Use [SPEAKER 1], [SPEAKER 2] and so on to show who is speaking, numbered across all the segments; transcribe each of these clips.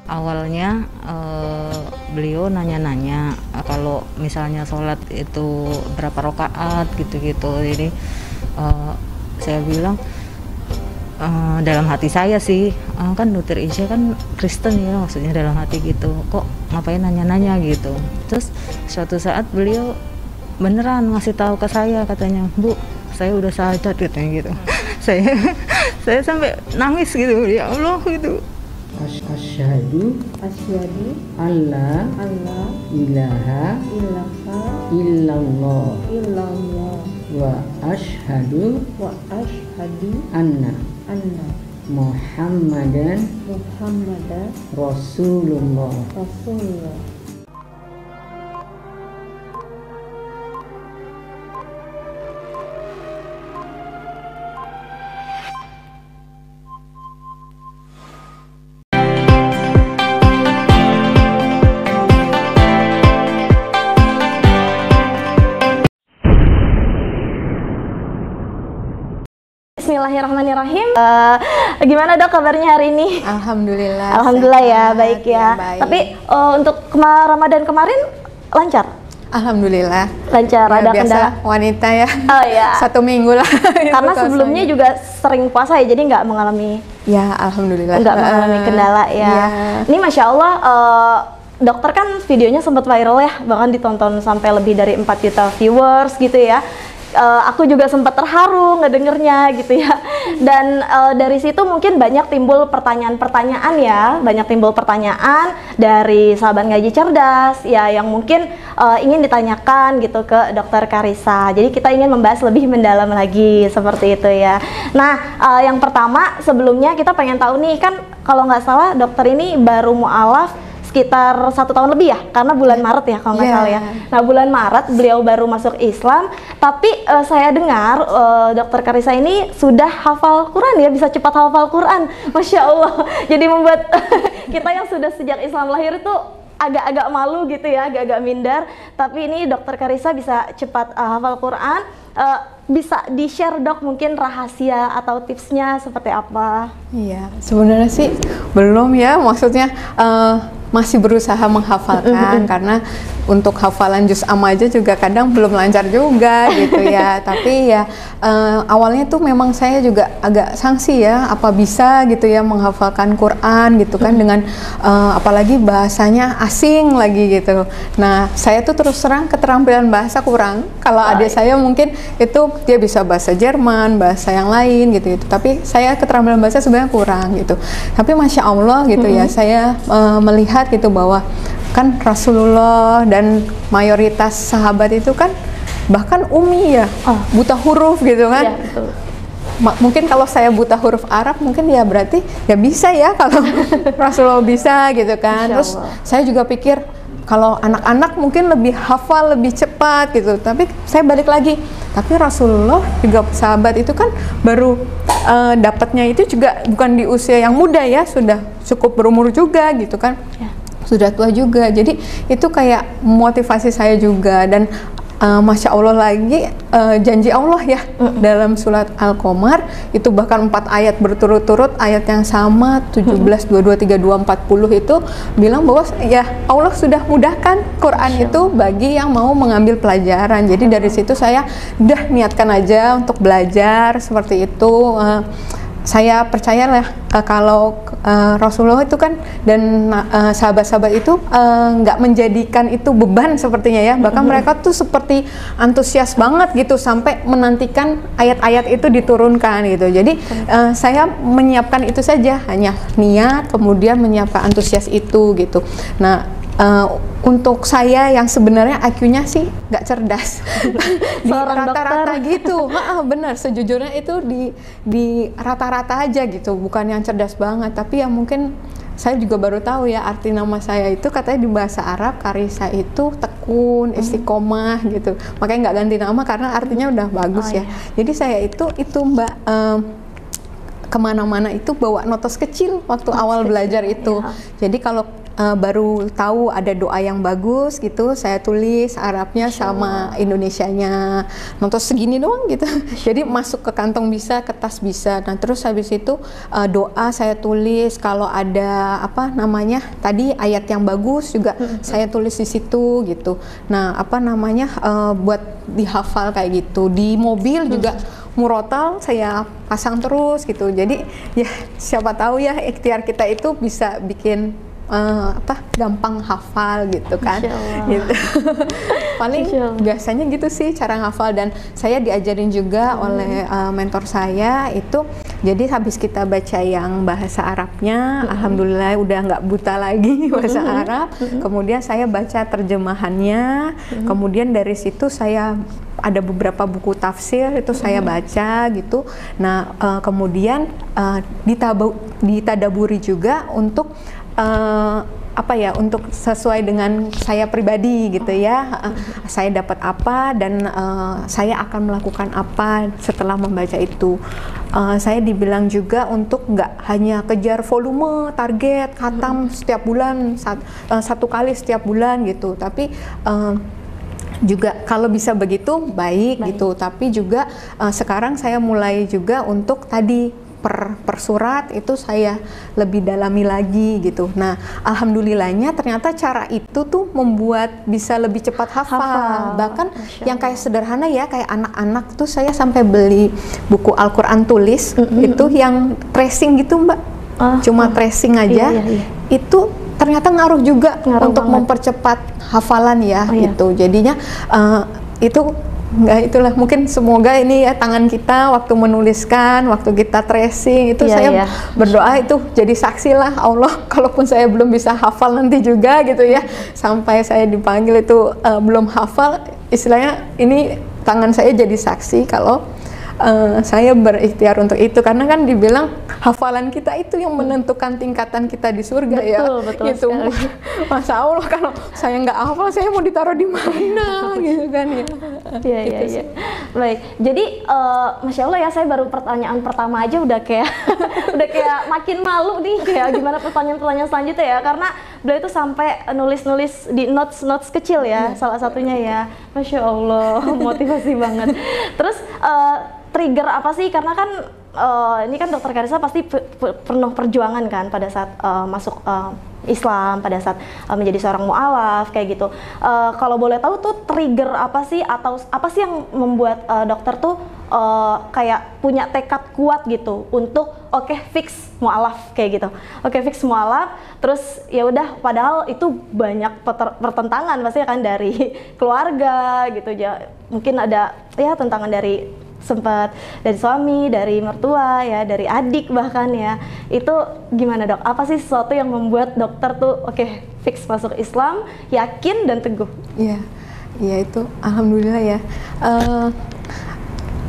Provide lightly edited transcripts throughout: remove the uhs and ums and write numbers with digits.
[SPEAKER 1] Awalnya beliau nanya-nanya kalau misalnya sholat itu berapa rakaat gitu-gitu. Jadi saya bilang dalam hati saya sih, kan Dokter Isya kan Kristen ya, maksudnya dalam hati gitu, kok ngapain nanya-nanya gitu. Terus suatu saat beliau beneran ngasih tahu ke saya, katanya, "Bu, saya udah sadar," katanya gitu. Saya sampai nangis gitu, ya Allah gitu.
[SPEAKER 2] Asyhadu alla ilaha illallah wa asyhadu anna Muhammadan Rasulullah.
[SPEAKER 3] Bismillahirrahmanirrahim. Gimana Dok kabarnya hari ini?
[SPEAKER 4] Alhamdulillah.
[SPEAKER 3] Alhamdulillah ya, baik ya.
[SPEAKER 4] Baik.
[SPEAKER 3] Tapi untuk Ramadan kemarin lancar?
[SPEAKER 4] Alhamdulillah.
[SPEAKER 3] Lancar,
[SPEAKER 4] Ya,
[SPEAKER 3] ada
[SPEAKER 4] biasa
[SPEAKER 3] kendala?
[SPEAKER 4] wanita ya.
[SPEAKER 3] Oh ya.
[SPEAKER 4] 1 minggu lah.
[SPEAKER 3] Karena sebelumnya juga sering puasa ya, jadi nggak mengalami
[SPEAKER 4] Ya, alhamdulillah.
[SPEAKER 3] kendala ya.
[SPEAKER 4] Ya.
[SPEAKER 3] Ini Masya Allah, dokter kan videonya sempat viral ya, bahkan ditonton sampai lebih dari 4 juta viewers gitu ya. Aku juga sempat terharu ngedengernya gitu ya. Dan dari situ mungkin banyak timbul pertanyaan-pertanyaan ya, banyak timbul pertanyaan dari sahabat ngaji cerdas ya, yang mungkin ingin ditanyakan gitu ke Dokter Karissa. Jadi kita ingin membahas lebih mendalam lagi seperti itu ya. Nah, yang pertama sebelumnya kita pengen tahu nih, kan kalau nggak salah dokter ini baru mualaf sekitar 1 tahun lebih ya, karena bulan Maret ya kalau nggak salah ya. Nah, bulan Maret beliau baru masuk Islam, tapi saya dengar Dokter Karissa ini sudah hafal Quran ya, bisa cepat hafal Quran, Masya Allah. Jadi membuat kita yang sudah sejak Islam lahir itu agak-agak malu gitu ya, agak-agak minder. Tapi ini Dokter Karissa bisa cepat hafal Quran. Bisa di-share Dok mungkin rahasia atau tipsnya seperti apa?
[SPEAKER 4] Iya, sebenarnya sih belum ya, maksudnya masih berusaha menghafalkan karena untuk hafalan juz am aja juga kadang belum lancar juga gitu ya. Tapi ya awalnya tuh memang saya juga agak sangsi ya, apa bisa gitu ya menghafalkan Quran gitu kan, dengan apalagi bahasanya asing lagi gitu. Nah, saya tuh terus terang keterampilan bahasa kurang. Kalau adik saya mungkin itu dia bisa bahasa Jerman, bahasa yang lain gitu. Tapi saya keterampilan bahasa sebenarnya kurang gitu. Tapi Masya Allah gitu ya, saya melihat gitu bahwa kan Rasulullah dan mayoritas sahabat itu kan bahkan umi ya, buta huruf gitu kan.
[SPEAKER 3] Iya, betul.
[SPEAKER 4] Mungkin kalau saya buta huruf Arab mungkin ya berarti ya bisa ya kalau Rasulullah bisa gitu kan. Terus saya juga pikir kalau anak-anak mungkin lebih hafal, lebih cepat gitu. Tapi saya balik lagi, tapi Rasulullah juga sahabat itu kan baru dapatnya itu juga bukan di usia yang muda ya, sudah cukup berumur juga gitu kan. Sudah tua juga. Jadi itu kayak motivasi saya juga. Dan Masya Allah lagi janji Allah ya dalam surat Al-Qamar itu bahkan 4 ayat berturut-turut, ayat yang sama 17, 22, 32, 40 itu bilang bahwa ya Allah sudah mudahkan Quran itu bagi yang mau mengambil pelajaran. Jadi dari situ saya udah niatkan aja untuk belajar seperti itu. Saya percayalah kalau Rasulullah itu kan dan sahabat-sahabat itu nggak menjadikan itu beban sepertinya ya, bahkan mereka tuh seperti antusias banget gitu sampai menantikan ayat-ayat itu diturunkan gitu. Jadi saya menyiapkan itu saja, hanya niat kemudian menyiapkan antusias itu gitu. Nah, untuk saya yang sebenarnya IQ-nya sih nggak cerdas di rata-rata gitu, benar sejujurnya itu di rata-rata aja gitu, bukan yang cerdas banget. Tapi ya mungkin saya juga baru tahu ya arti nama saya itu, katanya di bahasa Arab Karissa itu tekun, istiqomah gitu, makanya nggak ganti nama karena artinya udah bagus ya. Jadi saya itu Mbak, kemana-mana itu bawa notes kecil waktu awal belajar itu. Jadi kalau baru tahu ada doa yang bagus gitu, saya tulis Arabnya sama Indonesianya, notes segini doang gitu. Jadi masuk ke kantong bisa, ke tas bisa. Nah terus habis itu doa saya tulis, kalau ada apa namanya tadi ayat yang bagus juga saya tulis di situ gitu. Nah apa namanya buat dihafal kayak gitu. Di mobil juga murotal saya pasang terus gitu. Jadi ya siapa tahu ya ikhtiar kita itu bisa bikin gampang hafal gitu kan. Gitu. Paling biasanya gitu sih cara ngafal, dan saya diajarin juga oleh mentor saya itu. Jadi habis kita baca yang bahasa Arabnya, alhamdulillah udah nggak buta lagi bahasa Arab. Kemudian saya baca terjemahannya. Kemudian dari situ saya ada beberapa buku tafsir itu saya baca gitu. Nah kemudian ditadaburi juga untuk untuk sesuai dengan saya pribadi gitu ya. Saya dapat apa dan saya akan melakukan apa setelah membaca itu. Saya dibilang juga untuk nggak hanya kejar volume, target, khatam setiap bulan, satu kali setiap bulan gitu, tapi juga kalau bisa begitu baik gitu. Tapi juga sekarang saya mulai juga untuk tadi per surat itu saya lebih dalami lagi gitu. Nah, alhamdulillahnya ternyata cara itu tuh membuat bisa lebih cepat hafal. Bahkan yang kayak sederhana ya, kayak anak-anak tuh saya sampai beli buku Al-Quran tulis itu yang tracing gitu Mbak. Cuma tracing aja. Itu ternyata ngaruh juga untuk mempercepat hafalan ya gitu. Jadinya itu itulah mungkin semoga ini ya tangan kita waktu menuliskan, waktu kita tracing itu saya berdoa itu jadi saksi lah Allah, kalaupun saya belum bisa hafal nanti juga gitu ya, sampai saya dipanggil itu belum hafal, istilahnya ini tangan saya jadi saksi kalau saya berikhtiar untuk itu, karena kan dibilang hafalan kita itu yang menentukan tingkatan kita di surga. Betul gitu. Masa Allah kalau saya nggak hafal, saya mau ditaruh di mana gitu kan ya.
[SPEAKER 3] Iya. Baik. Jadi Masya Allah ya, saya baru pertanyaan pertama aja udah kayak udah kayak makin malu nih, kayak gimana pertanyaan-pertanyaan selanjutnya ya, karena beliau itu sampai nulis-nulis di notes kecil ya, salah satunya ya. Masya Allah, motivasi banget. Terus trigger apa sih, karena kan ini kan Dokter Karissa pasti penuh perjuangan kan pada saat masuk Islam, pada saat menjadi seorang mu'alaf kayak gitu. Kalau boleh tahu tuh trigger apa sih, atau apa sih yang membuat dokter tuh kayak punya tekad kuat gitu untuk fix mu'alaf kayak gitu. Fix mu'alaf, terus ya udah, padahal itu banyak pertentangan pasti kan dari keluarga gitu ya. Mungkin ada ya tentangan dari sempat dari suami, dari mertua ya, dari adik bahkan ya. Itu gimana Dok? Apa sih sesuatu yang membuat dokter tuh fix masuk Islam, yakin dan teguh?
[SPEAKER 4] Iya itu alhamdulillah ya.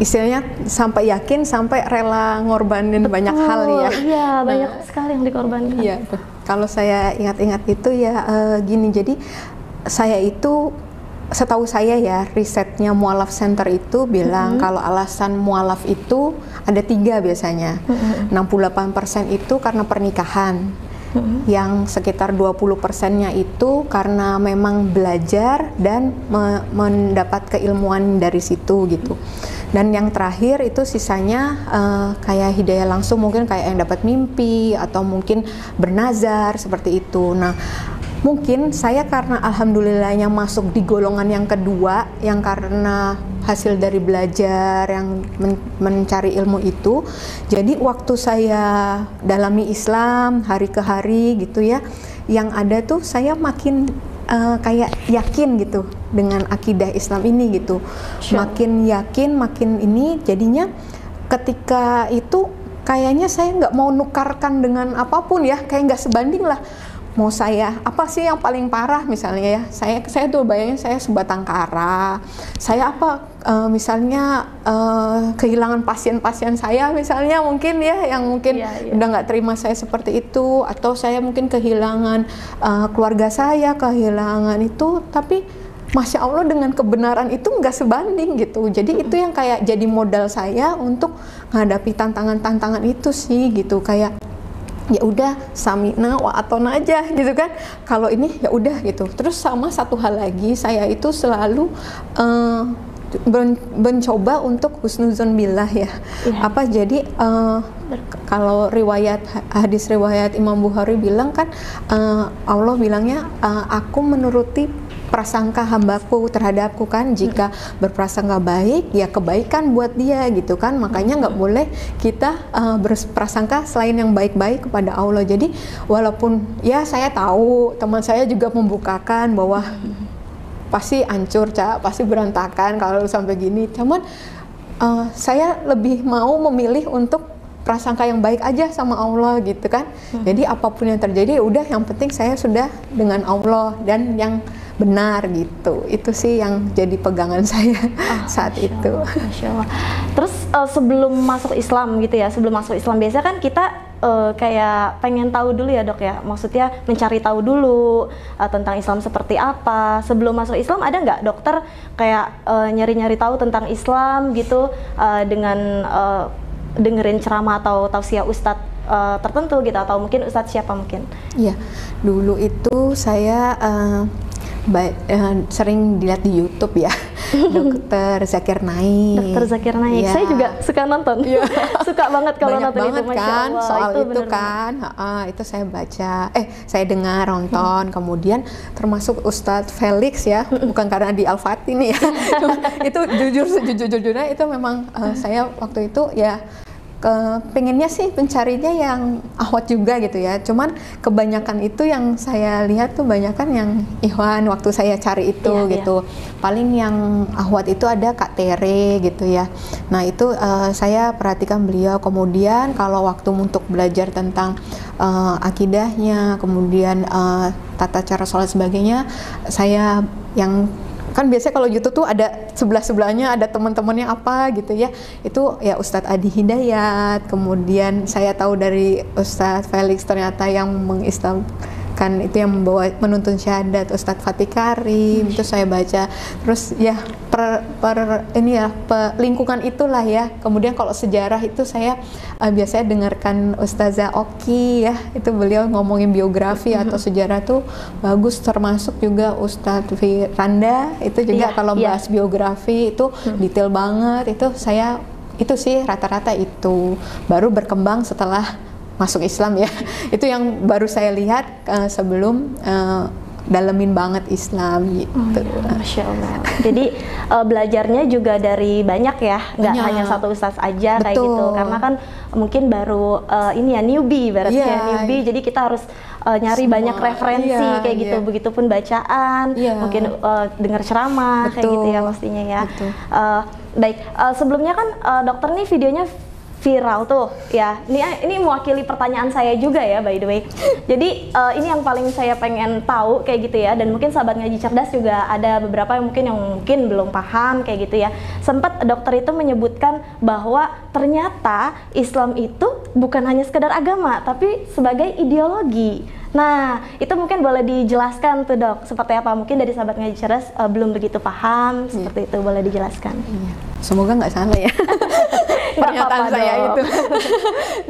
[SPEAKER 4] Istilahnya sampai yakin, sampai rela ngorbanin banyak hal ya.
[SPEAKER 3] Iya, banyak sekali yang dikorbankan.
[SPEAKER 4] Iya, kalau saya ingat-ingat itu ya gini, jadi saya itu setahu saya ya, risetnya Mu'alaf Center itu bilang kalau alasan mu'alaf itu ada 3 biasanya. 68% itu karena pernikahan, yang sekitar 20%-nya itu karena memang belajar dan mendapat keilmuan dari situ gitu. Dan yang terakhir itu sisanya kayak hidayah langsung, mungkin kayak yang dapat mimpi atau mungkin bernazar seperti itu. Nah, mungkin saya karena alhamdulillahnya masuk di golongan yang kedua, yang karena hasil dari belajar, yang mencari ilmu itu. Jadi waktu saya dalami Islam hari ke hari gitu ya, yang ada tuh saya makin kayak yakin gitu dengan akidah Islam ini gitu. Makin yakin, makin ini, jadinya ketika itu kayaknya saya nggak mau nukarkan dengan apapun ya, kayak nggak sebanding lah. Mau saya apa sih yang paling parah misalnya ya, saya tuh bayangin saya sebatang kara, saya misalnya kehilangan pasien-pasien saya misalnya, mungkin ya yang mungkin udah nggak terima saya seperti itu, atau saya mungkin kehilangan keluarga saya, kehilangan itu, tapi Masya Allah dengan kebenaran itu nggak sebanding gitu. Jadi itu yang kayak jadi modal saya untuk menghadapi tantangan-tantangan itu sih gitu. Kayak ya udah samina wa atona aja gitu kan. Kalau ini ya udah gitu. Terus sama satu hal lagi, saya itu selalu mencoba untuk husnuzon billah ya. Apa jadi kalau hadis riwayat Imam Bukhari bilang kan Allah bilangnya aku menuruti prasangka hambaku terhadapku kan, jika berprasangka baik ya kebaikan buat dia gitu kan. Makanya nggak boleh kita berprasangka selain yang baik-baik kepada Allah. Jadi walaupun ya saya tahu teman saya juga membukakan bahwa pasti hancur, pasti berantakan kalau sampai gini. Cuman saya lebih mau memilih untuk prasangka yang baik aja sama Allah gitu kan. Jadi apapun yang terjadi udah, yang penting saya sudah dengan Allah dan yang benar gitu. Itu sih yang jadi pegangan saya saat itu.
[SPEAKER 3] Masya Allah. Terus sebelum masuk Islam gitu ya, sebelum masuk Islam biasanya kan kita kayak pengen tahu dulu ya dok ya, maksudnya mencari tahu dulu tentang Islam seperti apa. Sebelum masuk Islam ada nggak dokter kayak nyari-nyari tahu tentang Islam gitu dengan dengerin ceramah atau tausiah ustadz tertentu gitu, atau mungkin ustadz siapa mungkin?
[SPEAKER 4] Iya, dulu itu saya sering dilihat di YouTube ya, Dokter Zakir Naik.
[SPEAKER 3] Dokter Zakir Naik, saya juga suka nonton, suka banget kalau nonton
[SPEAKER 4] banget
[SPEAKER 3] itu, Masya
[SPEAKER 4] kan,
[SPEAKER 3] Allah.
[SPEAKER 4] soal itu
[SPEAKER 3] bener
[SPEAKER 4] kan, itu saya baca, saya dengar, nonton, kemudian termasuk Ustadz Felix ya, bukan karena di Al-Fatih nih ya, itu jujur-jujurnya itu memang saya waktu itu ya pengennya sih pencarinya yang ahwat juga gitu ya. Cuman kebanyakan itu yang saya lihat tuh banyakan yang ikhwan waktu saya cari itu gitu. Paling yang ahwat itu ada Kak Tere gitu ya. Nah itu saya perhatikan beliau. Kemudian kalau waktu untuk belajar tentang akidahnya, kemudian tata cara sholat sebagainya, saya yang kan biasanya kalau YouTube tuh ada sebelah-sebelahnya ada teman-temannya apa gitu ya, itu ya Ustadz Adi Hidayat, kemudian saya tahu dari Ustadz Felix ternyata yang mengislamkan itu yang membawa menuntun syahadat Ustadz Fatih Karim, itu saya baca terus ya lingkungan itulah ya. Kemudian kalau sejarah itu saya biasanya dengarkan Ustazah Oki ya, itu beliau ngomongin biografi atau sejarah tuh bagus, termasuk juga Ustadz Firanda itu juga kalau bahas biografi itu detail banget. Itu saya itu sih rata-rata itu baru berkembang setelah masuk Islam ya. Itu yang baru saya lihat sebelum dalemin banget Islam gitu.
[SPEAKER 3] Masya Allah. Jadi belajarnya juga dari banyak ya, nggak hanya satu ustaz aja. Betul. Kayak gitu. Karena kan mungkin baru ini ya newbie, newbie. Jadi kita harus nyari banyak referensi kayak gitu. Begitupun bacaan, mungkin dengar ceramah kayak gitu ya pastinya ya. Baik, sebelumnya kan dokter nih videonya viral tuh ya. Ini mewakili pertanyaan saya juga ya by the way. Jadi ini yang paling saya pengen tahu kayak gitu ya, dan mungkin sahabat ngaji cerdas juga ada beberapa yang mungkin belum paham kayak gitu ya. Sempat dokter itu menyebutkan bahwa ternyata Islam itu bukan hanya sekedar agama tapi sebagai ideologi. Nah, itu mungkin boleh dijelaskan tuh dok, seperti apa? Mungkin dari sahabat ngaji cerdas belum begitu paham, seperti itu boleh dijelaskan.
[SPEAKER 4] Semoga nggak salah ya pernyataan saya itu.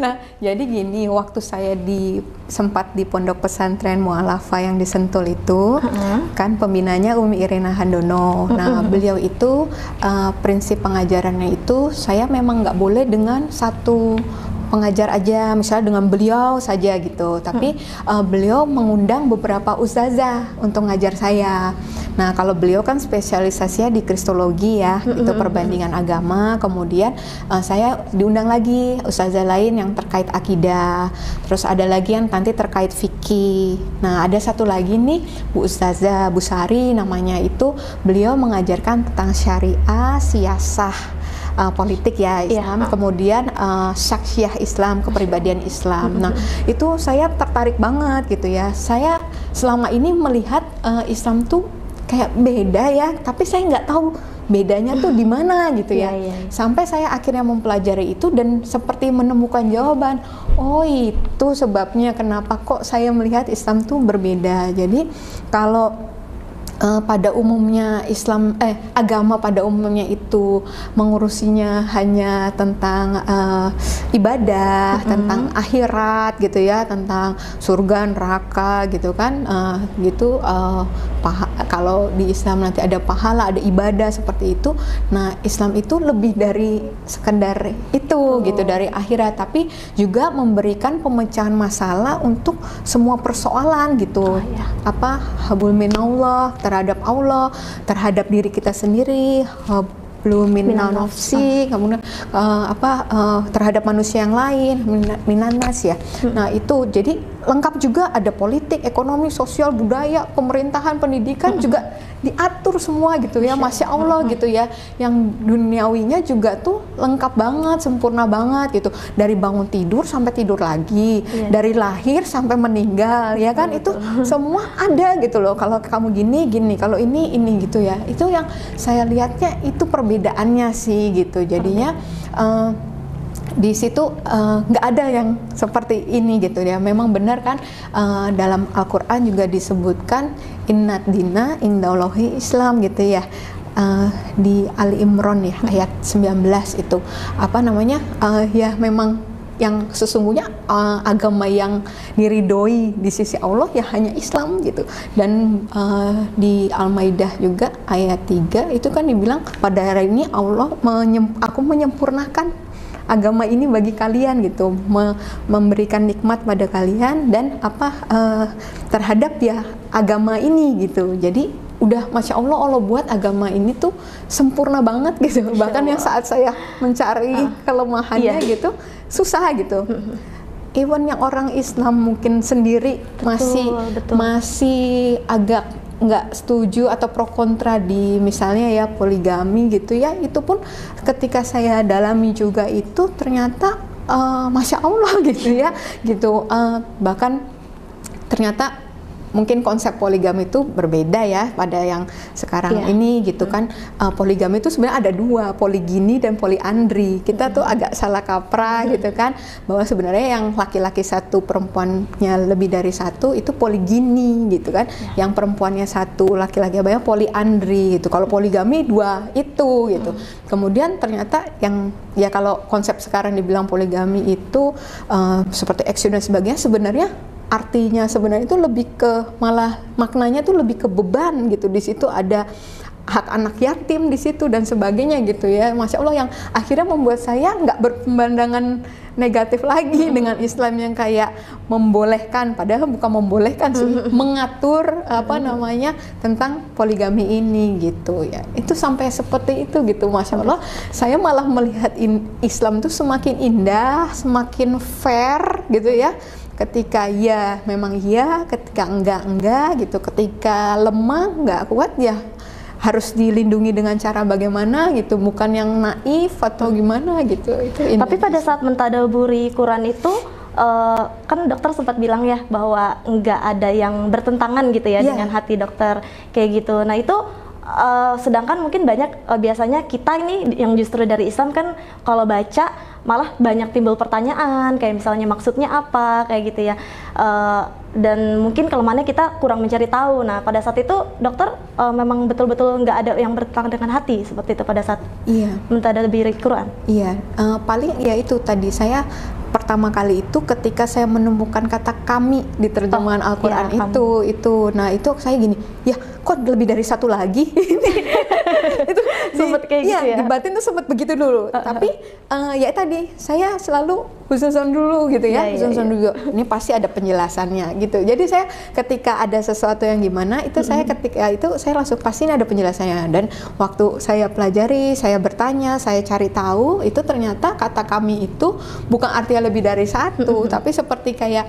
[SPEAKER 4] Nah, jadi gini, waktu saya sempat di pondok pesantren Mu'alafah yang di Sentul itu, kan pembinanya Umi Irina Handono. Nah, beliau itu prinsip pengajarannya itu saya memang nggak boleh dengan satu pengajar aja, misalnya dengan beliau saja gitu, tapi beliau mengundang beberapa ustazah untuk ngajar saya. Nah, kalau beliau kan spesialisasinya di kristologi ya, itu perbandingan agama. Kemudian saya diundang lagi ustazah lain yang terkait akidah, terus ada lagi yang nanti terkait fikih. Nah, ada satu lagi nih Bu Ustazah Busari namanya, itu beliau mengajarkan tentang syariah, siyasah, politik ya Islam, kemudian syakhsiyah Islam, kepribadian Islam. Nah, itu saya tertarik banget gitu ya. Saya selama ini melihat Islam tuh kayak beda ya, tapi saya nggak tahu bedanya tuh di mana gitu ya. Sampai saya akhirnya mempelajari itu dan seperti menemukan jawaban. Oh, itu sebabnya kenapa kok saya melihat Islam tuh berbeda. Jadi kalau pada umumnya agama pada umumnya itu mengurusinya hanya tentang ibadah, tentang akhirat gitu ya, tentang surga neraka gitu kan, kalau di Islam nanti ada pahala, ada ibadah seperti itu. Nah, Islam itu lebih dari sekedar itu gitu, dari akhirat, tapi juga memberikan pemecahan masalah untuk semua persoalan gitu. Habul minallah, terhadap Allah, terhadap diri kita sendiri, hablum minan nafsi, kemudian terhadap manusia yang lain, minanas ya. Nah, itu jadi lengkap juga, ada politik, ekonomi, sosial, budaya, pemerintahan, pendidikan juga diatur semua gitu ya. Masya Allah gitu ya. Yang duniawinya juga tuh lengkap banget, sempurna banget gitu. Dari bangun tidur sampai tidur lagi, dari lahir sampai meninggal ya kan, itu semua ada gitu loh. Kalau kamu gini, kalau ini gitu ya. Itu yang saya lihatnya, itu perbedaannya sih gitu. Jadinya di situ nggak ada yang seperti ini gitu ya. Memang benar kan, dalam Al-Quran juga disebutkan innad dina indallahi Islam gitu ya. Di Ali Imran ya, ayat 19 itu ya memang yang sesungguhnya agama yang diridhoi di sisi Allah ya hanya Islam gitu. Dan di Al-Maidah juga ayat 3 itu kan dibilang, pada hari ini Allah aku menyempurnakan agama ini bagi kalian gitu, memberikan nikmat pada kalian dan terhadap ya agama ini gitu. Jadi udah Masya Allah buat agama ini tuh sempurna banget gitu. Bahkan yang saat saya mencari kelemahannya gitu susah gitu. Even yang orang Islam mungkin sendiri masih agak nggak setuju atau pro kontra di misalnya ya poligami gitu ya, itu pun ketika saya dalami juga itu ternyata Masya Allah gitu ya gitu. Bahkan ternyata mungkin konsep poligami itu berbeda ya pada yang sekarang ini gitu kan. Poligami itu sebenarnya ada dua, poligini dan poliandri. Kita tuh agak salah kaprah gitu kan, bahwa sebenarnya yang laki-laki satu perempuannya lebih dari satu itu poligini gitu kan. Yang perempuannya satu laki-laki banyak poliandri gitu. Kalau poligami dua itu gitu. Kemudian ternyata yang ya kalau konsep sekarang dibilang poligami itu seperti ekstrim dan sebagainya, sebenarnya artinya sebenarnya itu lebih ke, malah maknanya tuh lebih ke beban gitu. Di situ ada hak anak yatim di situ dan sebagainya gitu ya. Masya Allah, yang akhirnya membuat saya nggak berpemandangan negatif lagi dengan Islam yang kayak membolehkan, padahal bukan membolehkan sih, mengatur tentang poligami ini gitu ya. Itu sampai seperti itu gitu. Masya Allah, saya malah melihat Islam tuh semakin indah, semakin fair gitu ya. Ketika ya memang iya, ketika enggak gitu, ketika lemah nggak kuat ya harus dilindungi dengan cara bagaimana gitu, bukan yang naif atau gimana gitu. Itu
[SPEAKER 3] tapi pada saat mentadaburi Quran itu kan dokter sempat bilang ya bahwa nggak ada yang bertentangan gitu ya dengan hati dokter kayak gitu. Nah itu sedangkan mungkin banyak biasanya kita ini yang justru dari Islam kan kalau baca malah banyak timbul pertanyaan kayak misalnya maksudnya apa kayak gitu ya, dan mungkin kelemahannya kita kurang mencari tahu. Nah pada saat itu dokter memang betul-betul nggak ada yang bertentangan dengan hati seperti itu pada saat mentadaburi Quran.
[SPEAKER 4] Paling ya itu tadi saya pertama kali itu ketika saya menemukan kata kami di terjemahan Al-Quran itu. Nah itu saya gini, ya kok lebih dari satu lagi? Itu
[SPEAKER 3] sempat kayak gitu ya?
[SPEAKER 4] Di batin tuh sempat begitu dulu. Tapi ya tadi saya selalu husnuzon dulu gitu ya, husnuzon dulu. Ini pasti ada penjelasannya gitu. Jadi saya ketika ada sesuatu yang gimana itu saya ketika itu saya langsung pasti ada penjelasannya. Dan waktu saya pelajari, saya bertanya, saya cari tahu, itu ternyata kata kami itu bukan artinya lebih dari satu, tapi seperti kayak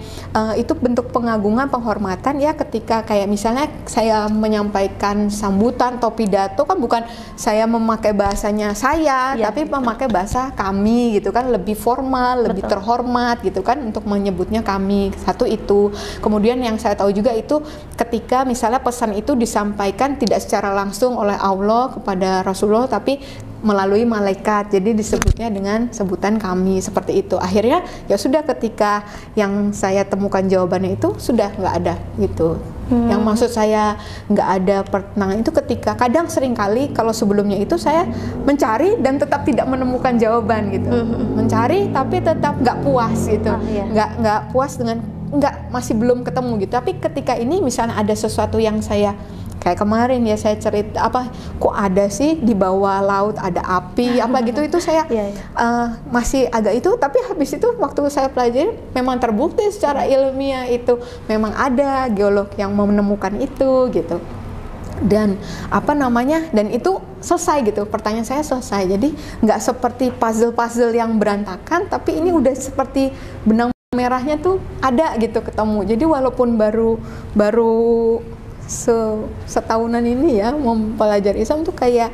[SPEAKER 4] itu bentuk pengagungan, penghormatan ya. Ketika kayak misalnya saya menyampaikan sambutan atau pidato kan bukan saya memakai bahasanya saya, tapi memakai bahasa kami gitu kan, lebih formal, lebih terhormat gitu kan untuk menyebutnya kami. Satu itu. Kemudian yang saya tahu juga itu ketika misalnya pesan itu disampaikan tidak secara langsung oleh Allah kepada Rasulullah, tapi melalui malaikat, jadi disebutnya dengan sebutan kami seperti itu. Akhirnya ya sudah, ketika yang saya temukan jawabannya itu sudah nggak ada gitu. Yang maksud saya nggak ada pertentangan itu ketika kadang seringkali kalau sebelumnya itu saya mencari dan tetap tidak menemukan jawaban gitu, mencari tapi tetap nggak puas gitu, nggak puas dengan masih belum ketemu gitu. Tapi ketika ini misalnya ada sesuatu yang saya kayak kemarin ya saya cerita kok ada sih di bawah laut ada api gitu itu saya masih agak itu, tapi habis itu waktu saya pelajari memang terbukti secara ilmiah itu memang ada geolog yang menemukan itu gitu. Dan dan itu selesai gitu, pertanyaan saya selesai. Jadi nggak seperti puzzle yang berantakan, tapi ini udah seperti benang merahnya tuh ada gitu ketemu. Jadi walaupun baru setahunan ini ya mempelajari Islam tuh kayak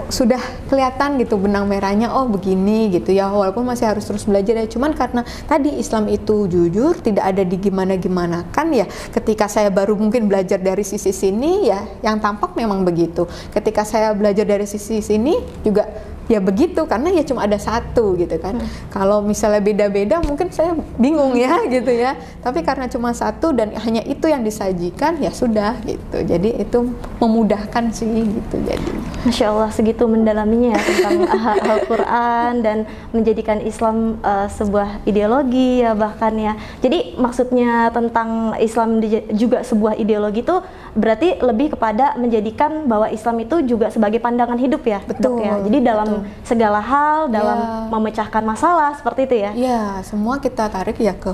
[SPEAKER 4] sudah kelihatan gitu benang merahnya, oh begini gitu ya, walaupun masih harus terus belajar ya. Cuman karena tadi Islam itu jujur, tidak ada di gimana-gimana kan ya. Ketika saya baru mungkin belajar dari sisi sini ya yang tampak memang begitu. Ketika saya belajar dari sisi sini juga ya begitu, karena ya cuma ada satu gitu kan. Kalau misalnya beda-beda mungkin saya bingung ya gitu ya, tapi karena cuma satu dan hanya itu yang disajikan ya sudah gitu. Jadi itu memudahkan sih gitu. Jadi
[SPEAKER 3] Masya Allah, segitu mendalaminya ya tentang Al-Quran dan menjadikan Islam sebuah ideologi ya bahkan ya. Jadi maksudnya tentang Islam juga sebuah ideologi itu berarti lebih kepada menjadikan bahwa Islam itu juga sebagai pandangan hidup ya,
[SPEAKER 4] betul,
[SPEAKER 3] Dok ya. Jadi dalam segala hal, dalam memecahkan masalah seperti itu ya.
[SPEAKER 4] Iya, semua kita tarik ya ke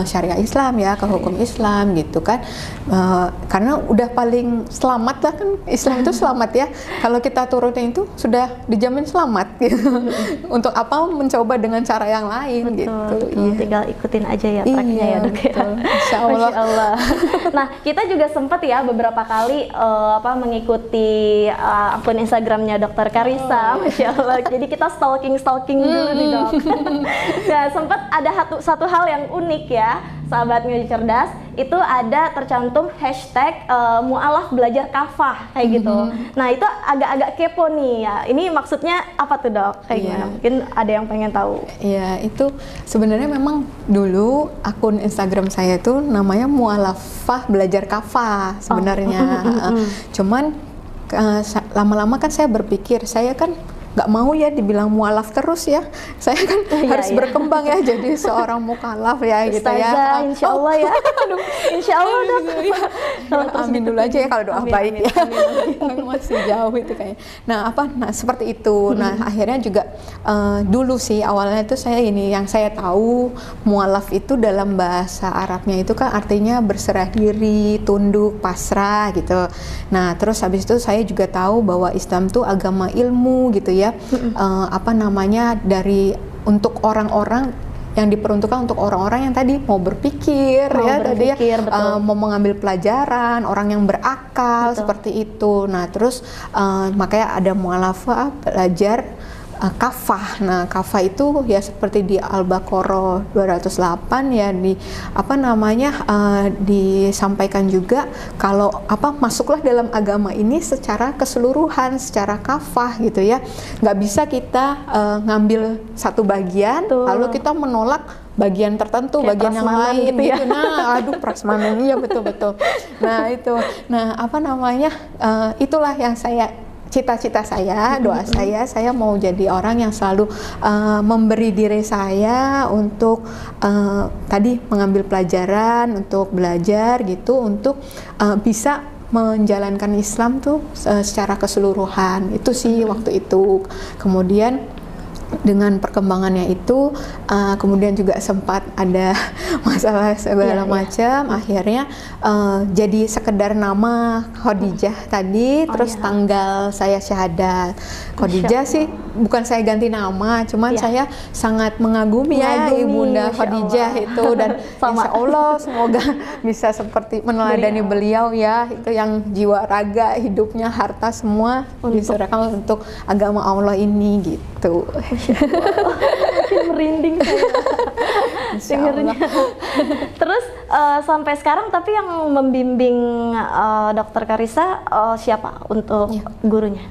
[SPEAKER 4] syariah Islam ya, ke hukum Islam gitu kan. Karena udah paling selamat lah kan, Islam itu selamat ya. Kalau kita turutin itu sudah dijamin selamat gitu. Untuk apa mencoba dengan cara yang lain gitu.
[SPEAKER 3] Iya. Tinggal ikutin aja ya traknya ya, Dok ya.
[SPEAKER 4] Insya Allah.
[SPEAKER 3] Masya Allah. Nah, kita juga sempat ya beberapa kali mengikuti akun Instagramnya Dr. Karissa, Masya Allah. Jadi kita stalking dulu nih, Dok. Nah, sempat ada satu hal yang unik ya, sahabat Ngaji Cerdas, itu ada tercantum hashtag mu'alaf belajar kafah kayak gitu. Nah, itu agak-agak kepo nih ya. Ini maksudnya apa tuh, Dok? Kayak gimana? Mungkin ada yang pengen tahu.
[SPEAKER 4] Iya, itu sebenarnya memang dulu akun Instagram saya itu namanya mu'alafah belajar kafah sebenarnya. Cuman lama-lama kan saya berpikir, saya kan nggak mau ya dibilang mualaf terus ya, saya kan harus berkembang ya jadi seorang mukalaf ya gitu ya.
[SPEAKER 3] Insya Allah ya. Insya Allah, Dok.
[SPEAKER 4] Amin dulu aja ya kalau doa baik ya. Masih jauh itu kayaknya. Nah seperti itu. Nah akhirnya juga dulu sih awalnya itu saya yang saya tahu mualaf itu dalam bahasa Arabnya itu kan artinya berserah diri, tunduk, pasrah gitu. Nah terus habis itu saya juga tahu bahwa Islam tuh agama ilmu gitu ya. Dari untuk orang-orang yang diperuntukkan untuk orang-orang yang tadi mau berpikir mau mengambil pelajaran, orang yang berakal. Betul. Seperti itu. Nah terus makanya ada mu'alafah belajar kafah. Nah kafah itu ya seperti di Al-Baqarah 208 ya disampaikan juga kalau masuklah dalam agama ini secara keseluruhan, secara kafah gitu ya. Nggak bisa kita ngambil satu bagian lalu kita menolak bagian tertentu, kayak bagian yang lain gitu ya. Nah, prasmanan ya betul-betul. Nah itu, itulah yang cita-cita saya, doa saya mau jadi orang yang selalu memberi diri saya untuk tadi mengambil pelajaran, untuk belajar gitu, untuk bisa menjalankan Islam tuh secara keseluruhan. Itu sih waktu itu. Kemudian dengan perkembangannya itu kemudian juga sempat ada masalah segala macam. Akhirnya jadi sekedar nama Khadijah tadi, terus tanggal saya syahadat. Khadijah sih bukan saya ganti nama, cuman saya sangat mengagumi ya Ibunda Khadijah itu, dan insya Allah semoga bisa seperti meneladani beliau ya, itu yang jiwa raga hidupnya harta semua diserahkan untuk agama Allah ini gitu.
[SPEAKER 3] Merinding saya dengernya. Terus sampai sekarang tapi yang membimbing Dr. Karissa siapa untuk gurunya?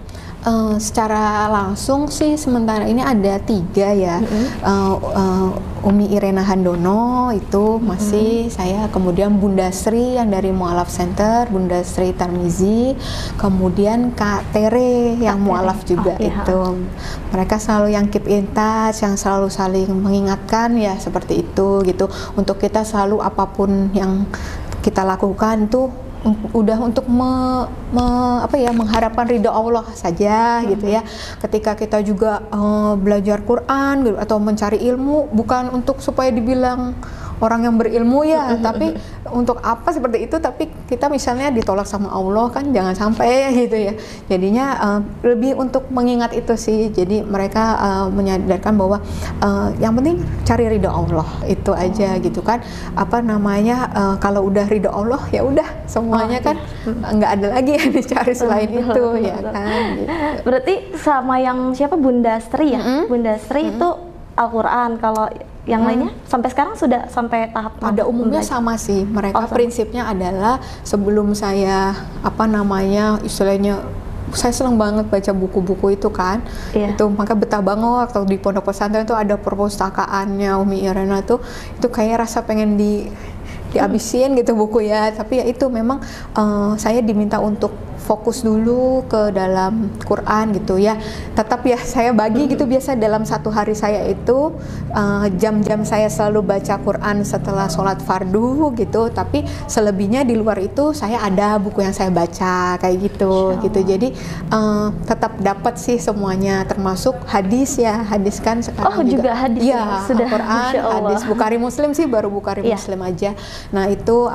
[SPEAKER 4] Secara langsung sih sementara ini ada 3 ya. Umi Irena Handono itu masih saya, kemudian Bunda Sri yang dari Mu'alaf Center, Bunda Sri Tarmizi, kemudian Kak Tere yang Mu'alaf juga itu. Mereka selalu yang keep in touch, yang selalu saling mengingatkan ya seperti itu gitu. Untuk kita selalu apapun yang kita lakukan tuh udah untuk mengharapkan ridho Allah saja gitu ya. Ketika kita juga belajar Quran gitu, atau mencari ilmu bukan untuk supaya dibilang orang yang berilmu ya, tapi untuk apa seperti itu, tapi kita misalnya ditolak sama Allah kan jangan sampai gitu ya. Jadinya lebih untuk mengingat itu sih. Jadi mereka menyadarkan bahwa yang penting cari ridho Allah itu aja gitu kan. Apa namanya, kalau udah ridho Allah ya udah semuanya kan nggak ada lagi yang dicari selain itu ya kan gitu.
[SPEAKER 3] Berarti sama yang siapa, Bunda Sri ya? Bunda Sri itu Al-Quran. Kalau yang lainnya sampai sekarang sudah sampai tahap
[SPEAKER 4] pada umumnya sama sih. Mereka prinsipnya adalah sebelum saya istilahnya, saya senang banget baca buku-buku itu kan. Itu maka betah banget waktu di pondok pesantren itu ada perpustakaannya Umi Irena tuh, itu kayak rasa pengen dihabisin gitu buku ya. Tapi ya itu memang saya diminta untuk fokus dulu ke dalam Quran gitu ya. Tetap ya saya bagi gitu, biasa dalam satu hari saya itu jam-jam saya selalu baca Quran setelah sholat fardu gitu. Tapi selebihnya di luar itu saya ada buku yang saya baca kayak gitu gitu. Jadi tetap dapat sih semuanya, termasuk hadis ya. Hadis kan sekarang
[SPEAKER 3] juga hadis
[SPEAKER 4] ya,
[SPEAKER 3] sudah
[SPEAKER 4] Quran, hadis Bukhari Muslim sih baru Bukhari Muslim aja. Nah itu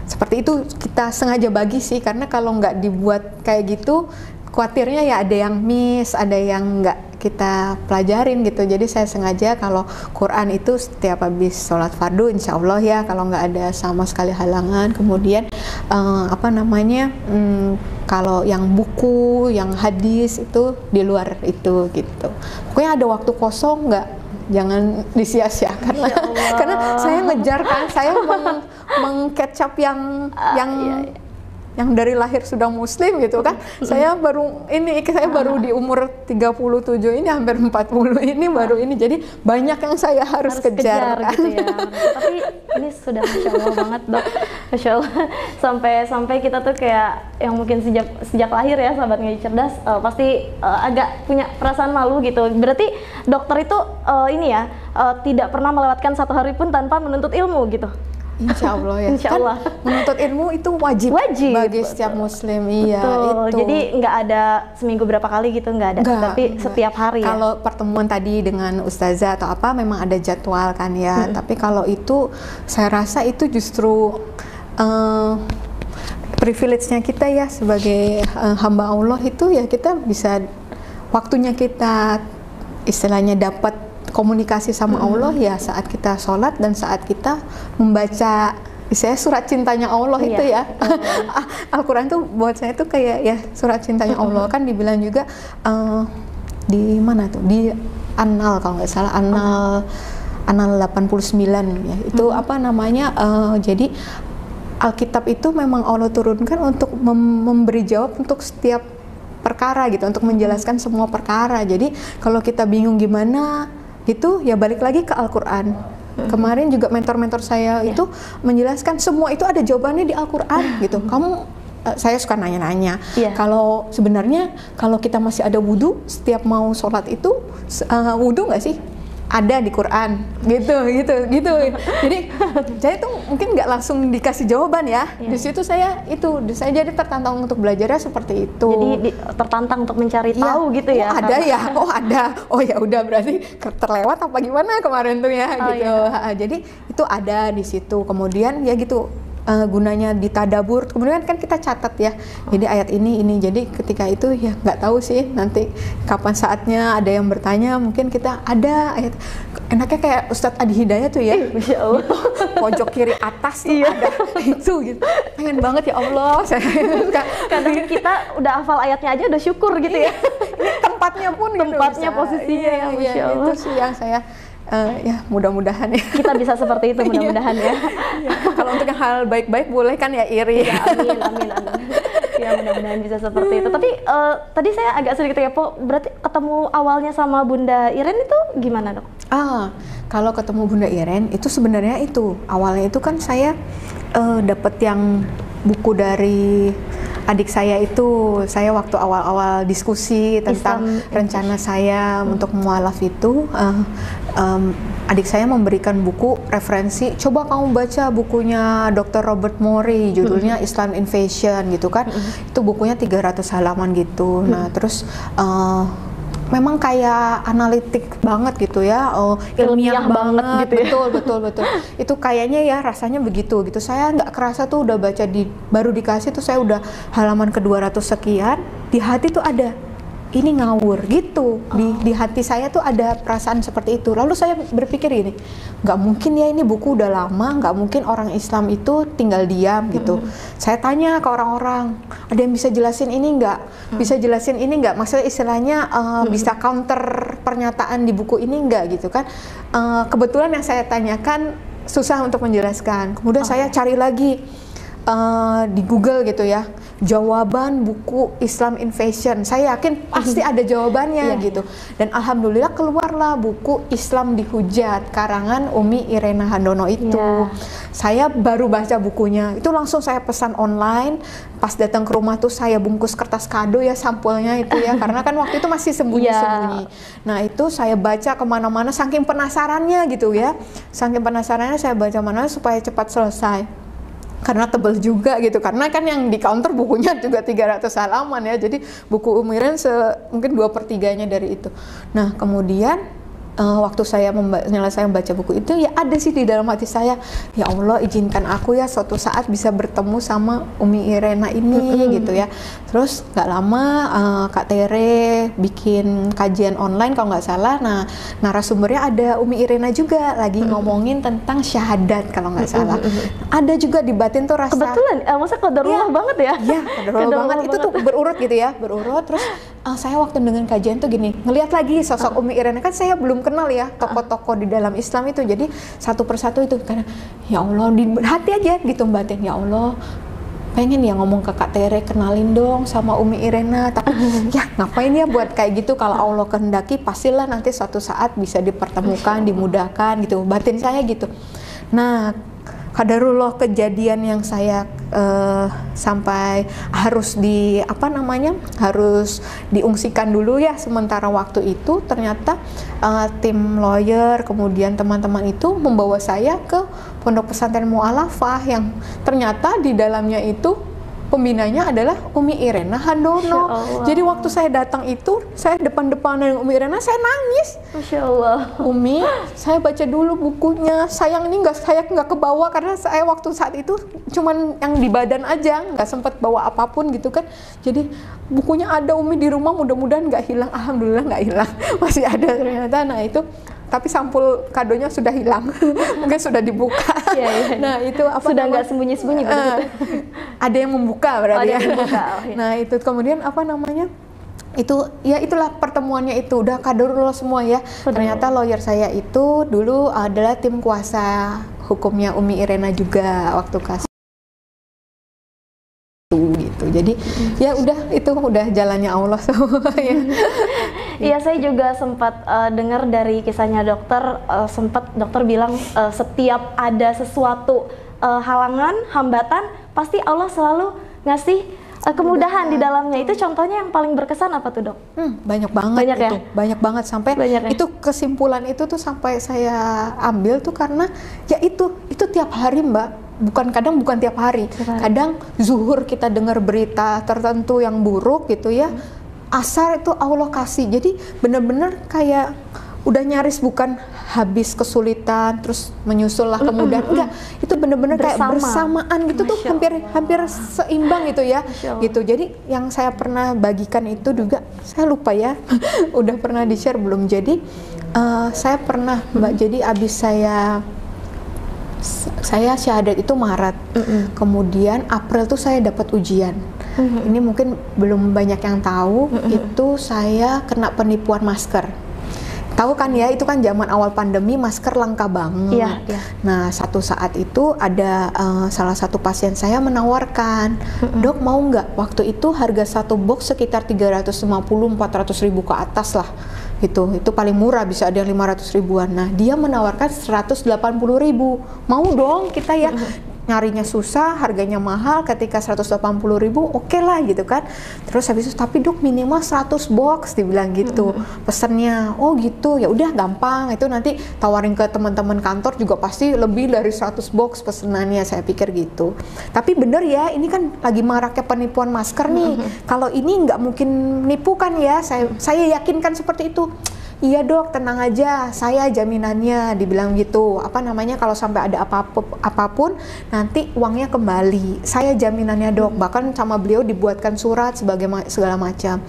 [SPEAKER 4] seperti itu kita sengaja bagi sih, karena kalau nggak dibuat kayak gitu khawatirnya ya ada yang miss, ada yang nggak kita pelajarin gitu. Jadi saya sengaja kalau Quran itu setiap habis sholat fardu insya Allah ya, kalau nggak ada sama sekali halangan. Kemudian kalau yang buku, yang hadis itu di luar itu gitu. Pokoknya ada waktu kosong jangan disia-siakan lah. Karena saya ngejar kan, saya mengkecap yang dari lahir sudah muslim gitu kan. Saya baru di umur 37 ini, hampir 40 ini baru ini. Jadi banyak yang saya harus kejar kan?
[SPEAKER 3] Gitu ya. Tapi ini sudah Masya Allah banget Dok. Masya Allah. Sampai kita tuh kayak yang mungkin sejak lahir ya sahabat Ngaji Cerdas pasti agak punya perasaan malu gitu. Berarti dokter itu tidak pernah melewatkan satu hari pun tanpa menuntut ilmu gitu.
[SPEAKER 4] Insya Allah ya.
[SPEAKER 3] Insya Allah.
[SPEAKER 4] Kan menuntut ilmu itu wajib bagi setiap muslim. Iya, itu.
[SPEAKER 3] Jadi nggak ada seminggu berapa kali gitu, nggak ada. Tapi setiap hari ya.
[SPEAKER 4] Kalau pertemuan tadi dengan ustazah atau apa memang ada jadwal kan ya. Tapi kalau itu saya rasa itu justru privilege-nya kita ya sebagai hamba Allah itu ya, kita bisa waktunya kita istilahnya dapat komunikasi sama Allah ya saat kita sholat dan saat kita membaca surat cintanya Allah itu ya. Al-Quran tuh buat saya tuh kayak ya surat cintanya Allah. Kan dibilang juga di mana tuh, di An-Nahl kalau nggak salah, An-Nahl 89 ya. Itu jadi Alkitab itu memang Allah turunkan untuk memberi jawab untuk setiap perkara gitu, untuk menjelaskan semua perkara. Jadi kalau kita bingung gimana gitu ya balik lagi ke Al-Quran. Kemarin juga mentor-mentor saya itu menjelaskan semua itu ada jawabannya di Al-Quran gitu. Saya suka nanya-nanya. Kalau sebenarnya kalau kita masih ada wudhu setiap mau sholat itu wudhu nggak sih? Ada di Quran gitu. Jadi saya tuh mungkin nggak langsung dikasih jawaban ya. Di situ saya jadi tertantang untuk belajarnya seperti itu.
[SPEAKER 3] Jadi tertantang untuk mencari tahu gitu ya.
[SPEAKER 4] Ada ya. Ada. Oh ya udah, berarti terlewat apa gimana kemarin tuh ya gitu. Jadi itu ada di situ. Kemudian ya gitu. Gunanya ditadabur, kemudian kan kita catat ya. Jadi ayat ini, jadi ketika itu ya nggak tahu sih nanti kapan saatnya ada yang bertanya, mungkin kita ada ayat enaknya kayak Ustadz Adi Hidayat tuh ya.
[SPEAKER 3] Masya Allah.
[SPEAKER 4] Pojok kiri atas tuh ada itu gitu. Pengen banget ya Allah.
[SPEAKER 3] Kadang kita udah hafal ayatnya aja udah syukur gitu ya.
[SPEAKER 4] Tempatnya pun
[SPEAKER 3] posisinya ya, Masya Allah.
[SPEAKER 4] Itu sih yang saya Ya mudah-mudahan ya.
[SPEAKER 3] Kita bisa seperti itu mudah-mudahan ya.
[SPEAKER 4] Kalau untuk yang hal baik-baik boleh kan ya iri.
[SPEAKER 3] Ya, amin, amin, amin. Ya mudah-mudahan bisa seperti itu. Tapi tadi saya agak sedikit kepo, berarti ketemu awalnya sama Bunda Iren itu gimana, Dok?
[SPEAKER 4] Kalau ketemu Bunda Iren itu sebenarnya itu awalnya itu kan saya dapat yang buku dari adik saya itu, saya waktu awal-awal diskusi tentang rencana saya untuk mualaf itu, adik saya memberikan buku referensi, coba kamu baca bukunya Dr. Robert Morey, judulnya Islam Invasion gitu kan, itu bukunya 300 halaman gitu. Nah terus memang kayak analitik banget gitu ya, ilmiah banget gitu ya. Betul. Itu kayaknya ya rasanya begitu gitu. Saya nggak kerasa tuh udah baca baru dikasih tuh saya udah halaman ke 200 sekian, di hati tuh ada ini ngawur gitu. Di hati saya tuh ada perasaan seperti itu. Lalu saya berpikir gini, nggak mungkin ya ini buku udah lama, nggak mungkin orang Islam itu tinggal diam gitu. Saya tanya ke orang-orang, ada yang bisa jelasin ini nggak? Bisa jelasin ini nggak? Maksudnya istilahnya bisa counter pernyataan di buku ini nggak gitu kan? Kebetulan yang saya tanyakan susah untuk menjelaskan. Kemudian saya cari lagi di Google gitu ya, jawaban buku Islam Invasion. Saya yakin pasti ada jawabannya gitu. Dan alhamdulillah keluarlah buku Islam Dihujat karangan Umi Irena Handono itu. Saya baru baca bukunya, itu langsung saya pesan online. Pas datang ke rumah tuh saya bungkus kertas kado ya, sampulnya itu ya, karena kan waktu itu masih sembunyi-sembunyi. Nah itu saya baca kemana-mana, saking penasarannya gitu ya, saking penasarannya saya baca mana supaya cepat selesai. Karena tebel juga gitu, karena kan yang di counter bukunya juga 300 halaman ya, jadi buku Umiren mungkin 2/3-nya dari itu. Nah kemudian waktu saya selesai membaca buku itu, ya ada sih di dalam hati saya, ya Allah izinkan aku ya suatu saat bisa bertemu sama Umi Irena ini gitu ya. Terus nggak lama Kak Tere bikin kajian online kalau nggak salah. Nah narasumbernya ada Umi Irena juga lagi ngomongin tentang syahadat kalau nggak salah. Ada juga di batin tuh rasa
[SPEAKER 3] kebetulan, maksudnya qadarullah banget ya?
[SPEAKER 4] Iya, qadarullah banget. Itu tuh berurut gitu ya, berurut. Terus saya waktu dengan kajian tuh gini, ngelihat lagi sosok Umi Irena, kan saya belum kenal ya tokoh-tokoh di dalam Islam itu, jadi satu persatu itu karena ya Allah di hati aja gitu batin, ya Allah pengen ya ngomong ke Kak Tere, kenalin dong sama Umi Irena, tapi ya ngapain ya buat kayak gitu, kalau Allah kehendaki pastilah nanti suatu saat bisa dipertemukan, dimudahkan gitu, batin saya gitu. Nah qadarullah kejadian yang saya sampai harus harus diungsikan dulu ya sementara waktu itu, ternyata tim lawyer kemudian teman-teman itu membawa saya ke Pondok Pesantren Mu'alafah yang ternyata di dalamnya itu pembinanya adalah Umi Irena Handono. Jadi waktu saya datang itu, saya depan-depan dengan Umi Irena, saya nangis.
[SPEAKER 3] Masya Allah.
[SPEAKER 4] Umi, saya baca dulu bukunya. Sayang ini saya nggak kebawa karena saya waktu saat itu cuman yang di badan aja, nggak sempat bawa apapun gitu kan. Jadi bukunya ada Umi di rumah, mudah-mudahan nggak hilang. Alhamdulillah nggak hilang, masih ada ternyata. Nah itu. Tapi sampul kadonya sudah hilang, mungkin sudah dibuka. Nah itu apa?
[SPEAKER 3] Sudah nggak sembunyi-sembunyi.
[SPEAKER 4] Ada yang membuka berarti ya.
[SPEAKER 3] Okay.
[SPEAKER 4] Nah itu kemudian apa namanya? Itu ya itulah pertemuannya itu udah qadarullah semua ya. Ternyata lawyer saya itu dulu adalah tim kuasa hukumnya Umi Irena juga waktu kasus gitu. Jadi ya udah itu udah jalannya Allah semua ya.
[SPEAKER 3] Iya, saya juga sempat dengar dari kisahnya dokter, sempat dokter bilang setiap ada sesuatu halangan, hambatan, pasti Allah selalu ngasih kemudahan di dalamnya. Itu contohnya yang paling berkesan apa tuh, Dok?
[SPEAKER 4] Banyak banget itu.
[SPEAKER 3] Ya?
[SPEAKER 4] Banyak banget sampai itu kesimpulan itu tuh sampai saya ambil tuh karena ya itu tiap hari, Mbak. Bukan tiap hari. Kadang zuhur kita dengar berita tertentu yang buruk gitu ya. Asar itu Allah kasih, jadi benar-benar kayak udah nyaris bukan habis kesulitan terus menyusullah kemudian enggak, itu benar-benar kayak bersamaan gitu. Tuh hampir seimbang gitu ya gitu. Jadi yang saya pernah bagikan itu juga saya lupa ya udah pernah di share belum. Jadi saya pernah Mbak, jadi abis saya syahadat itu Maret, kemudian April tuh saya dapat ujian. Ini mungkin belum banyak yang tahu, itu saya kena penipuan masker. tahu kan ya, itu kan zaman awal pandemi masker langka banget.
[SPEAKER 3] Iya, iya.
[SPEAKER 4] Nah, satu saat itu ada salah satu pasien saya menawarkan, dok mau nggak? Waktu itu harga satu box sekitar 350-400 ribu ke atas lah. Itu paling murah, bisa ada yang 500 ribuan. Nah, dia menawarkan 180 ribu. Mau dong kita ya. Nyarinya susah, harganya mahal, ketika 180 ribu oke lah gitu kan. Terus habis itu, tapi dok minimal 100 box dibilang gitu pesennya. Oh gitu, ya udah gampang, itu nanti tawarin ke teman-teman kantor juga pasti lebih dari 100 box pesenannya, saya pikir gitu. Tapi bener ya, ini kan lagi maraknya penipuan masker nih. Kalau ini nggak mungkin nipu kan ya, saya yakinkan seperti itu. Iya dok, tenang aja, saya jaminannya, dibilang gitu. Apa namanya, kalau sampai ada apapun nanti uangnya kembali. Saya jaminannya dok, bahkan sama beliau dibuatkan surat sebagai segala macam.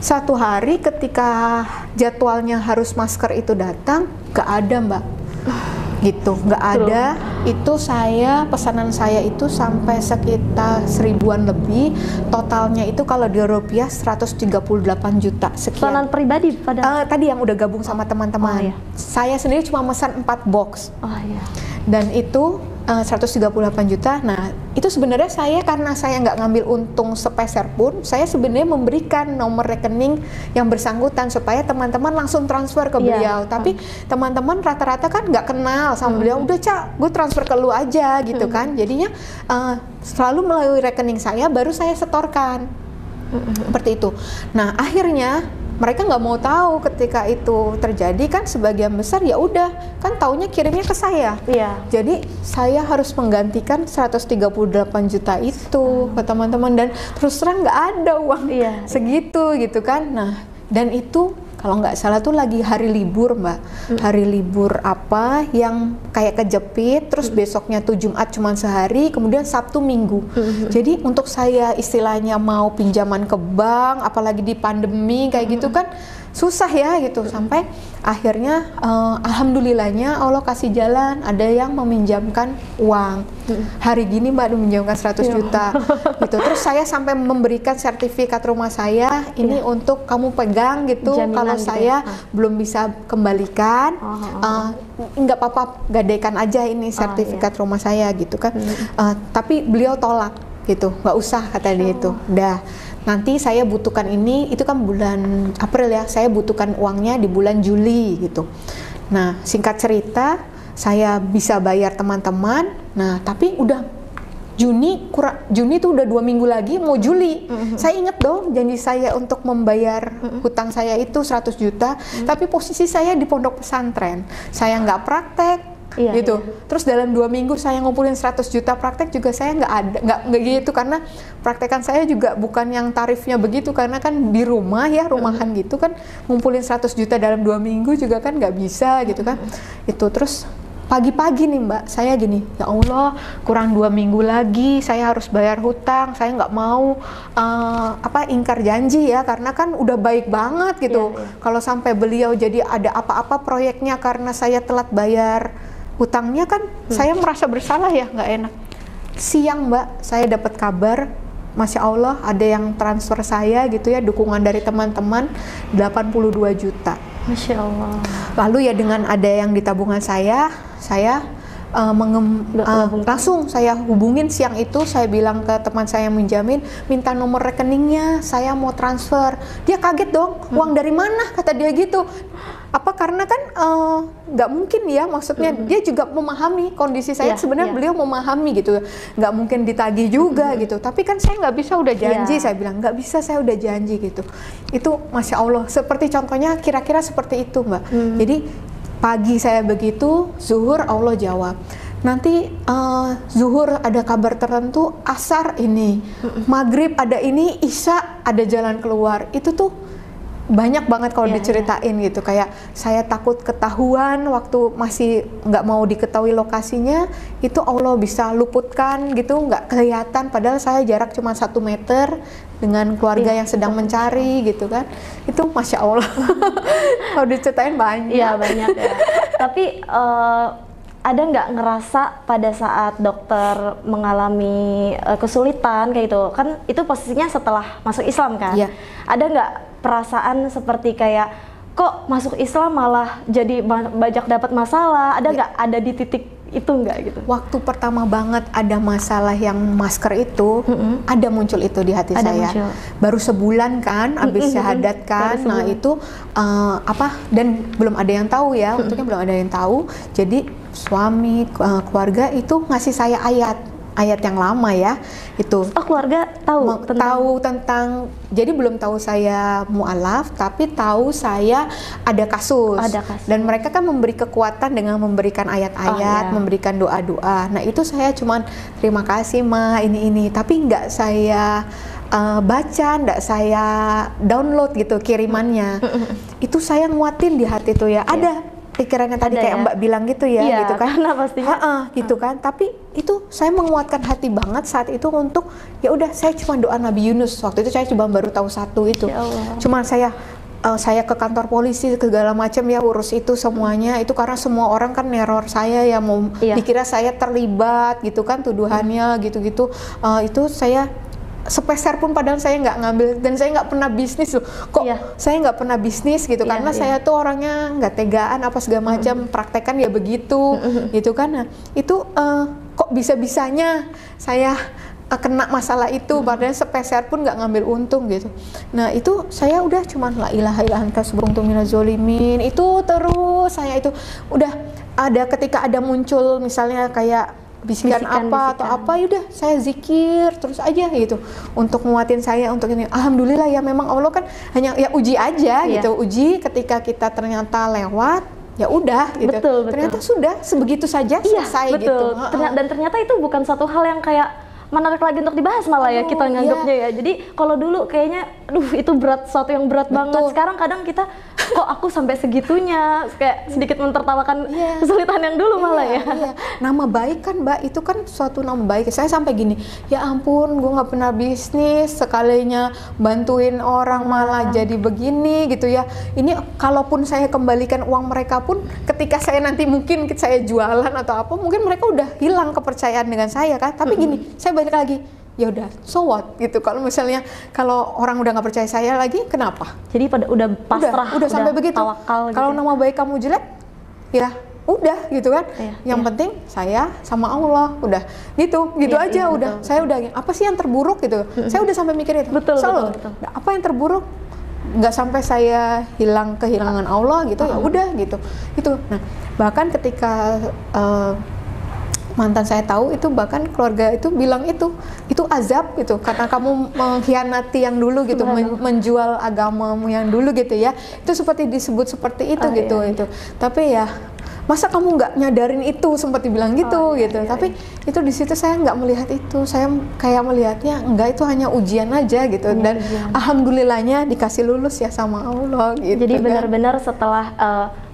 [SPEAKER 4] Satu hari ketika jadwalnya harus masker itu datang, gak ada mbak. Gitu, nggak ada. Itu pesanan saya itu sampai sekitar 1000-an lebih, totalnya itu kalau di rupiah 138 juta sekian.
[SPEAKER 3] Pesanan pribadi pada
[SPEAKER 4] Tadi yang udah gabung sama teman-teman.
[SPEAKER 3] iya.
[SPEAKER 4] Saya sendiri cuma pesan 4 box.
[SPEAKER 3] iya.
[SPEAKER 4] Dan itu 138 juta. Nah, itu sebenarnya saya, karena saya nggak ngambil untung sepeser pun, saya sebenarnya memberikan nomor rekening yang bersangkutan supaya teman-teman langsung transfer ke beliau. Tapi teman-teman rata-rata kan nggak kenal sama beliau. Udah Cak, gue transfer ke lu aja gitu kan. Jadinya selalu melalui rekening saya, baru saya setorkan. Seperti itu. Nah, akhirnya mereka nggak mau tahu ketika itu terjadi kan, sebagian besar ya udah kan taunya kirimnya ke saya.
[SPEAKER 3] Iya.
[SPEAKER 4] Jadi saya harus menggantikan 138 juta itu ke teman-teman, dan terus terang nggak ada uang segitu gitu kan. Nah, dan itu kalau nggak salah tuh lagi hari libur mbak, hari libur apa yang kayak kejepit, terus besoknya tuh Jumat cuman sehari, kemudian Sabtu Minggu. Jadi untuk saya istilahnya mau pinjaman ke bank, apalagi di pandemi kayak gitu kan susah ya gitu. Sampai akhirnya alhamdulillahnya Allah kasih jalan, ada yang meminjamkan uang. Hari gini mbak meminjamkan 100 juta gitu. Terus saya sampai memberikan sertifikat rumah saya, ini untuk kamu pegang gitu. Kalau saya belum bisa kembalikan, nggak apa-apa, gadaikan aja ini sertifikat rumah saya gitu kan. Tapi beliau tolak gitu, nggak usah kata dia itu. Udah, nanti saya butuhkan ini, itu kan bulan April ya, saya butuhkan uangnya di bulan Juli gitu. Nah, singkat cerita, saya bisa bayar teman-teman. Nah, tapi udah Juni itu udah 2 minggu lagi mau Juli. Saya inget dong janji saya untuk membayar hutang saya itu 100 juta, tapi posisi saya di pondok pesantren. Saya nggak praktek. Gitu. Terus dalam 2 minggu saya ngumpulin 100 juta praktek juga saya nggak gitu, karena praktekan saya juga bukan yang tarifnya begitu, karena kan di rumah ya, rumahan gitu kan, ngumpulin 100 juta dalam 2 minggu juga kan nggak bisa gitu kan. Itu terus pagi-pagi nih mbak, saya gini, ya Allah kurang 2 minggu lagi saya harus bayar hutang, saya nggak mau ingkar janji ya, karena kan udah baik banget gitu. Kalau sampai beliau jadi ada apa-apa proyeknya karena saya telat bayar hutangnya kan, saya merasa bersalah ya, nggak enak. Siang mbak, saya dapat kabar, Masya Allah ada yang transfer saya gitu ya, dukungan dari teman-teman 82 juta.
[SPEAKER 3] Masya Allah.
[SPEAKER 4] Lalu ya dengan ada yang di tabungan saya langsung saya hubungin siang itu, saya bilang ke teman saya yang minjamin, minta nomor rekeningnya, saya mau transfer. Dia kaget dong, uang dari mana kata dia gitu. Apa karena kan nggak mungkin ya, maksudnya dia juga memahami kondisi saya, sebenarnya beliau memahami gitu, nggak mungkin ditagih juga gitu. Tapi kan saya nggak bisa, udah janji, saya bilang nggak bisa, saya udah janji gitu. Itu Masya Allah, seperti contohnya kira-kira seperti itu mbak. Jadi pagi saya begitu, zuhur Allah jawab. Nanti zuhur ada kabar tertentu, asar ini, maghrib ada ini, isya ada jalan keluar. Itu tuh banyak banget kalau diceritain gitu. Kayak saya takut ketahuan waktu masih nggak mau diketahui lokasinya, itu Allah bisa luputkan gitu, nggak kelihatan. Padahal saya jarak cuma 1 meter dengan keluarga yang sedang mencari gitu kan. Itu Masya Allah. Kalau diceritain banyak.
[SPEAKER 3] Iya banyak ya. Tapi ada nggak ngerasa pada saat dokter mengalami kesulitan kayak gitu, kan itu posisinya setelah masuk Islam kan? Ada nggak perasaan seperti kayak kok masuk Islam malah jadi banyak dapat masalah. Ada nggak ada di titik itu nggak gitu?
[SPEAKER 4] Waktu pertama banget ada masalah yang masker itu, ada muncul itu di hati
[SPEAKER 3] Ada
[SPEAKER 4] saya.
[SPEAKER 3] muncul.
[SPEAKER 4] Baru sebulan kan, habis syahadat kan. Nah itu dan belum ada yang tahu ya, untungnya belum ada yang tahu. Jadi suami, keluarga itu ngasih saya ayat yang lama ya, itu.
[SPEAKER 3] Oh, keluarga tahu
[SPEAKER 4] tentang, jadi belum tahu saya mu'alaf, tapi tahu saya ada kasus. Dan mereka kan memberi kekuatan dengan memberikan ayat-ayat, memberikan doa-doa. Nah itu saya cuman terima kasih ma, ini, tapi nggak saya baca, nggak saya download gitu kirimannya. Itu saya nguatin di hati tuh ya, ada pikirannya tadi kayak Mbak bilang gitu ya, gitu kan?
[SPEAKER 3] Karena pastinya
[SPEAKER 4] gitu kan. Tapi itu saya menguatkan hati banget saat itu untuk ya udah, saya cuma doa Nabi Yunus. Waktu itu saya cuma baru tahu satu itu.
[SPEAKER 3] Ya Allah.
[SPEAKER 4] Cuma saya ke kantor polisi segala macam ya, urus itu semuanya. Itu karena semua orang kan neror saya ya, mau dikira saya terlibat gitu kan, tuduhannya gitu-gitu. Itu saya sepeser pun padahal saya nggak ngambil, dan saya nggak pernah bisnis loh. Kok saya nggak pernah bisnis gitu, karena saya tuh orangnya nggak tegaan apa segala macam, praktekan ya begitu gitu kan. Nah itu kok bisa-bisanya saya kena masalah itu, padahal sepeser pun nggak ngambil untung gitu. Nah itu saya udah cuman la ilaha illa anta subhanaka minaz zalimin, itu terus saya itu udah ada, ketika ada muncul misalnya kayak bisikan atau apa, yaudah saya zikir terus aja gitu untuk nguatin saya untuk ini. Alhamdulillah ya, memang Allah kan hanya ya uji aja gitu, uji ketika kita ternyata lewat ya udah gitu.
[SPEAKER 3] Betul.
[SPEAKER 4] Ternyata sudah sebegitu saja selesai gitu.
[SPEAKER 3] Dan ternyata itu bukan satu hal yang kayak menarik lagi untuk dibahas, malah ya kita nganggapnya ya. Jadi kalau dulu kayaknya aduh itu berat, sesuatu yang berat banget. Sekarang kadang kita kok aku sampai segitunya, kayak sedikit mentertawakan kesulitan yang dulu malah ya.
[SPEAKER 4] Nama baik kan Mbak, itu kan suatu nama baik. Saya sampai gini, ya ampun gue nggak pernah bisnis, sekalinya bantuin orang malah jadi begini gitu ya. Ini kalaupun saya kembalikan uang mereka pun, ketika saya nanti mungkin saya jualan atau apa, mungkin mereka udah hilang kepercayaan dengan saya kan. Tapi gini, saya balik lagi, ya udah, so what gitu. Kalau misalnya kalau orang udah nggak percaya saya lagi, kenapa?
[SPEAKER 3] Jadi udah pasrah,
[SPEAKER 4] udah sampai begitu.
[SPEAKER 3] Tawakal
[SPEAKER 4] kalau
[SPEAKER 3] gitu.
[SPEAKER 4] nama baik kamu jelek, ya udah gitu kan. Yang penting saya sama Allah, udah gitu aja. Udah, saya udah, apa sih yang terburuk gitu. Saya udah sampai mikir itu.
[SPEAKER 3] Betul.
[SPEAKER 4] Apa yang terburuk? Nggak sampai saya kehilangan Allah gitu. Ya udah gitu. Itu. Nah, bahkan ketika mantan saya tahu itu, bahkan keluarga itu bilang itu azab gitu, karena kamu mengkhianati yang dulu gitu, menjual agamamu yang dulu gitu ya. Itu seperti disebut seperti itu itu. Tapi ya masa kamu nggak nyadarin itu, sempat dibilang gitu gitu. Tapi itu di situ saya nggak melihat itu, saya kayak melihatnya enggak, itu hanya ujian aja gitu. Dan alhamdulillahnya dikasih lulus ya sama Allah gitu.
[SPEAKER 3] Jadi benar-benar setelah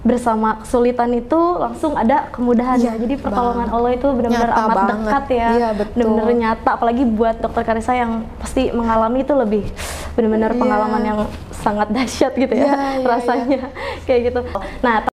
[SPEAKER 3] bersama kesulitan itu langsung ada kemudahan ya. Jadi pertolongan Allah itu benar-benar amat dekat ya. Benar-benar nyata, apalagi buat Dokter Karissa yang pasti mengalami itu lebih benar-benar pengalaman yang sangat dahsyat gitu ya, rasanya kayak gitu. Nah,